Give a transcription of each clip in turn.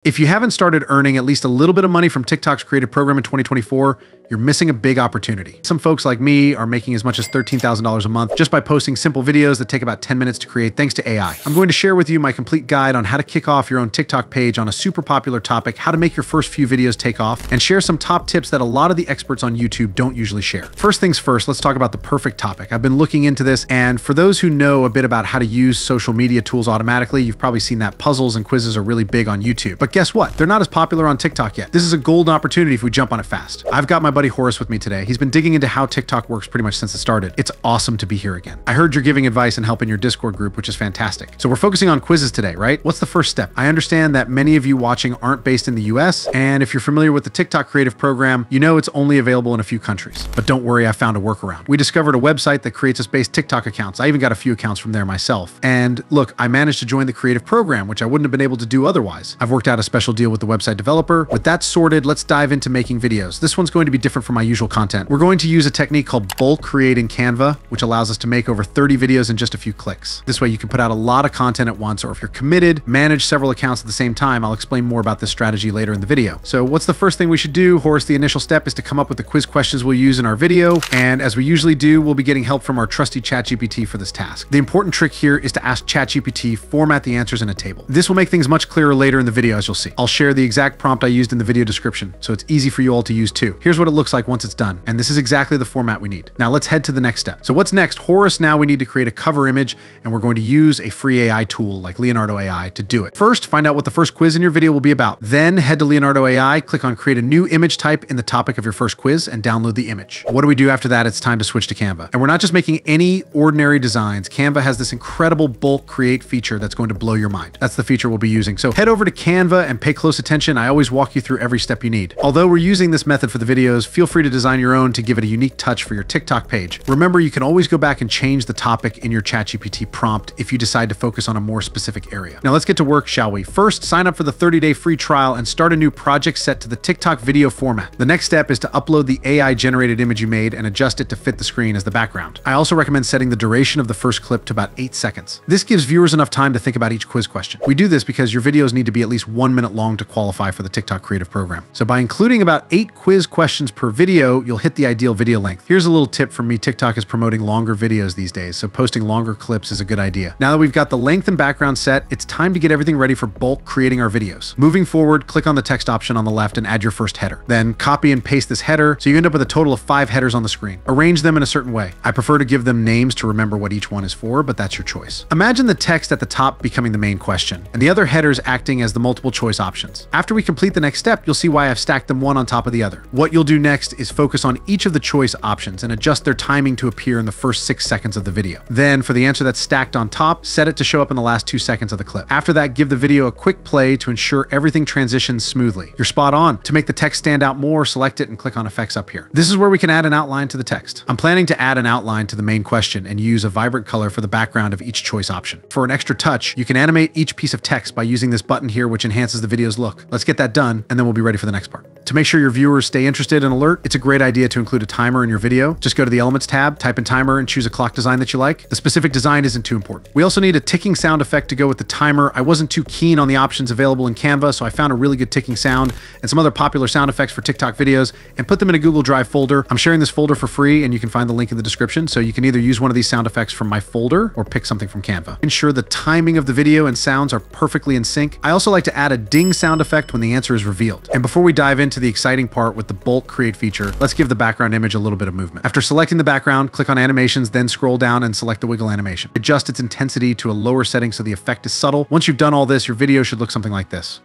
If you haven't started earning at least a little bit of money from TikTok's creative program in 2024, you're missing a big opportunity. Some folks like me are making as much as $13,000 a month just by posting simple videos that take about 10 minutes to create thanks to AI. I'm going to share with you my complete guide on how to kick off your own TikTok page on a super popular topic, how to make your first few videos take off, and share some top tips that a lot of the experts on YouTube don't usually share. First things first, let's talk about the perfect topic. I've been looking into this, and for those who know a bit about how to use social media tools automatically, you've probably seen that puzzles and quizzes are really big on YouTube. But guess what? They're not as popular on TikTok yet. This is a golden opportunity if we jump on it fast. I've got my buddy Horace with me today. He's been digging into how TikTok works pretty much since it started. It's awesome to be here again. I heard you're giving advice and help in your Discord group, which is fantastic. So we're focusing on quizzes today, right? What's the first step? I understand that many of you watching aren't based in the US, and if you're familiar with the TikTok creative program, you know it's only available in a few countries. But don't worry, I found a workaround. We discovered a website that creates us based TikTok accounts. I even got a few accounts from there myself. And look, I managed to join the creative program, which I wouldn't have been able to do otherwise. I've worked out a special deal with the website developer. With that sorted, let's dive into making videos. This one's going to be different from my usual content. We're going to use a technique called bulk create in Canva, which allows us to make over 30 videos in just a few clicks. This way you can put out a lot of content at once, or if you're committed, manage several accounts at the same time. I'll explain more about this strategy later in the video. So what's the first thing we should do? Horace, the initial step is to come up with the quiz questions we'll use in our video. And as we usually do, we'll be getting help from our trusty ChatGPT for this task. The important trick here is to ask ChatGPT format the answers in a table. This will make things much clearer later in the video, as you'll see. I'll share the exact prompt I used in the video description, so it's easy for you all to use too. Here's what it looks like once it's done. And this is exactly the format we need. Now let's head to the next step. So what's next? Horace, now we need to create a cover image, and we're going to use a free AI tool like Leonardo AI to do it. First, find out what the first quiz in your video will be about. Then head to Leonardo AI, click on create a new image type in the topic of your first quiz, and download the image. What do we do after that? It's time to switch to Canva. And we're not just making any ordinary designs. Canva has this incredible bulk create feature that's going to blow your mind. That's the feature we'll be using. So head over to Canva and pay close attention. I always walk you through every step you need. Although we're using this method for the videos, feel free to design your own to give it a unique touch for your TikTok page. Remember, you can always go back and change the topic in your ChatGPT prompt if you decide to focus on a more specific area. Now let's get to work, shall we? First, sign up for the 30-day free trial and start a new project set to the TikTok video format. The next step is to upload the AI-generated image you made and adjust it to fit the screen as the background. I also recommend setting the duration of the first clip to about 8 seconds. This gives viewers enough time to think about each quiz question. We do this because your videos need to be at least 1 minute long to qualify for the TikTok creative program. So by including about 8 quiz questions per video, you'll hit the ideal video length. Here's a little tip from me. TikTok is promoting longer videos these days, so posting longer clips is a good idea. Now that we've got the length and background set, it's time to get everything ready for bulk creating our videos. Moving forward, click on the text option on the left and add your first header. Then copy and paste this header, so you end up with a total of 5 headers on the screen. Arrange them in a certain way. I prefer to give them names to remember what each one is for, but that's your choice. Imagine the text at the top becoming the main question, and the other headers acting as the multiple choice options. After we complete the next step, you'll see why I've stacked them one on top of the other. What you'll do next is focus on each of the choice options and adjust their timing to appear in the first 6 seconds of the video. Then, for the answer that's stacked on top, set it to show up in the last 2 seconds of the clip. After that, give the video a quick play to ensure everything transitions smoothly. You're spot on. To make the text stand out more, select it and click on effects up here. This is where we can add an outline to the text. I'm planning to add an outline to the main question and use a vibrant color for the background of each choice option. For an extra touch, you can animate each piece of text by using this button here, which enhances the video's look. Let's get that done, and then we'll be ready for the next part. To make sure your viewers stay interested and alert, it's a great idea to include a timer in your video. Just go to the Elements tab, type in timer, and choose a clock design that you like. The specific design isn't too important. We also need a ticking sound effect to go with the timer. I wasn't too keen on the options available in Canva, so I found a really good ticking sound and some other popular sound effects for TikTok videos and put them in a Google Drive folder. I'm sharing this folder for free, and you can find the link in the description, so you can either use one of these sound effects from my folder or pick something from Canva. Ensure the timing of the video and sounds are perfectly in sync. I also like to add a ding sound effect when the answer is revealed. And before we dive into the exciting part with the bulk create feature, let's give the background image a little bit of movement. After selecting the background, click on animations, then scroll down and select the wiggle animation. Adjust its intensity to a lower setting so the effect is subtle. Once you've done all this, your video should look something like this.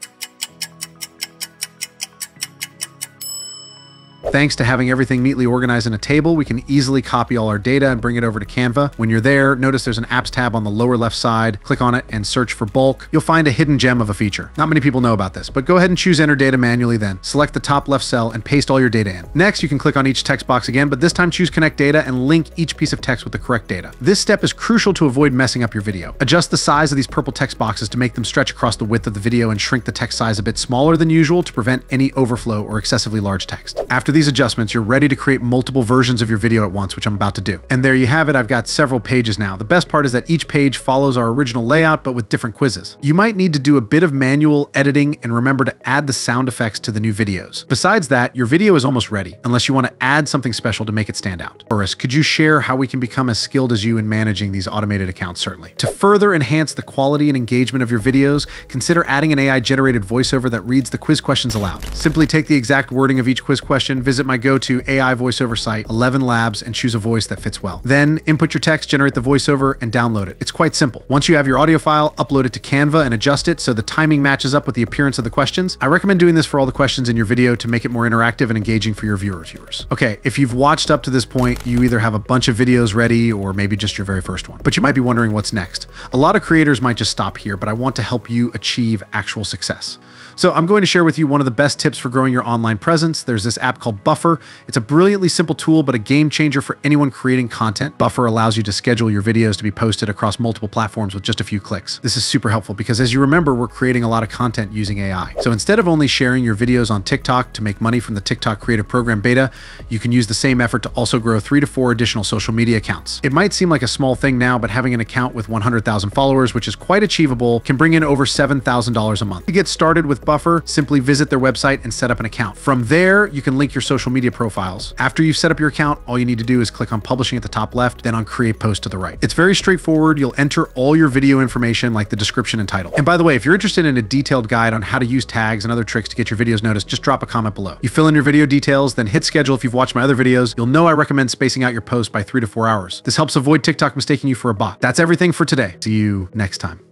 Thanks to having everything neatly organized in a table, we can easily copy all our data and bring it over to Canva. When you're there, notice there's an apps tab on the lower left side. Click on it and search for bulk. You'll find a hidden gem of a feature. Not many people know about this, but go ahead and choose enter data manually then. Select the top left cell and paste all your data in. Next, you can click on each text box again, but this time choose connect data and link each piece of text with the correct data. This step is crucial to avoid messing up your video. Adjust the size of these purple text boxes to make them stretch across the width of the video and shrink the text size a bit smaller than usual to prevent any overflow or excessively large text. After these these adjustments, you're ready to create multiple versions of your video at once, which I'm about to do. And there you have it. I've got several pages now. The best part is that each page follows our original layout, but with different quizzes. You might need to do a bit of manual editing and remember to add the sound effects to the new videos. Besides that, your video is almost ready, unless you want to add something special to make it stand out. Boris, could you share how we can become as skilled as you in managing these automated accounts? Certainly. To further enhance the quality and engagement of your videos, consider adding an AI-generated voiceover that reads the quiz questions aloud. Simply take the exact wording of each quiz question, visit my go-to AI voiceover site, 11 Labs, and choose a voice that fits well. Then input your text, generate the voiceover, and download it. It's quite simple. Once you have your audio file, upload it to Canva and adjust it so the timing matches up with the appearance of the questions. I recommend doing this for all the questions in your video to make it more interactive and engaging for your viewers. Okay, if you've watched up to this point, you either have a bunch of videos ready or maybe just your very first one. But you might be wondering what's next. A lot of creators might just stop here, but I want to help you achieve actual success. So I'm going to share with you one of the best tips for growing your online presence. There's this app called Buffer. It's a brilliantly simple tool, but a game changer for anyone creating content. Buffer allows you to schedule your videos to be posted across multiple platforms with just a few clicks. This is super helpful because, as you remember, we're creating a lot of content using AI. So instead of only sharing your videos on TikTok to make money from the TikTok Creative Program beta, you can use the same effort to also grow 3 to 4 additional social media accounts. It might seem like a small thing now, but having an account with 100,000 followers, which is quite achievable, can bring in over $7,000 a month. To get started with Buffer, simply visit their website and set up an account. From there, you can link your social media profiles. After you've set up your account, all you need to do is click on Publishing at the top left, then on Create Post to the right. It's very straightforward. You'll enter all your video information like the description and title. And by the way, if you're interested in a detailed guide on how to use tags and other tricks to get your videos noticed, just drop a comment below. You fill in your video details, then hit schedule. If you've watched my other videos, you'll know I recommend spacing out your posts by 3 to 4 hours. This helps avoid TikTok mistaking you for a bot. That's everything for today. See you next time.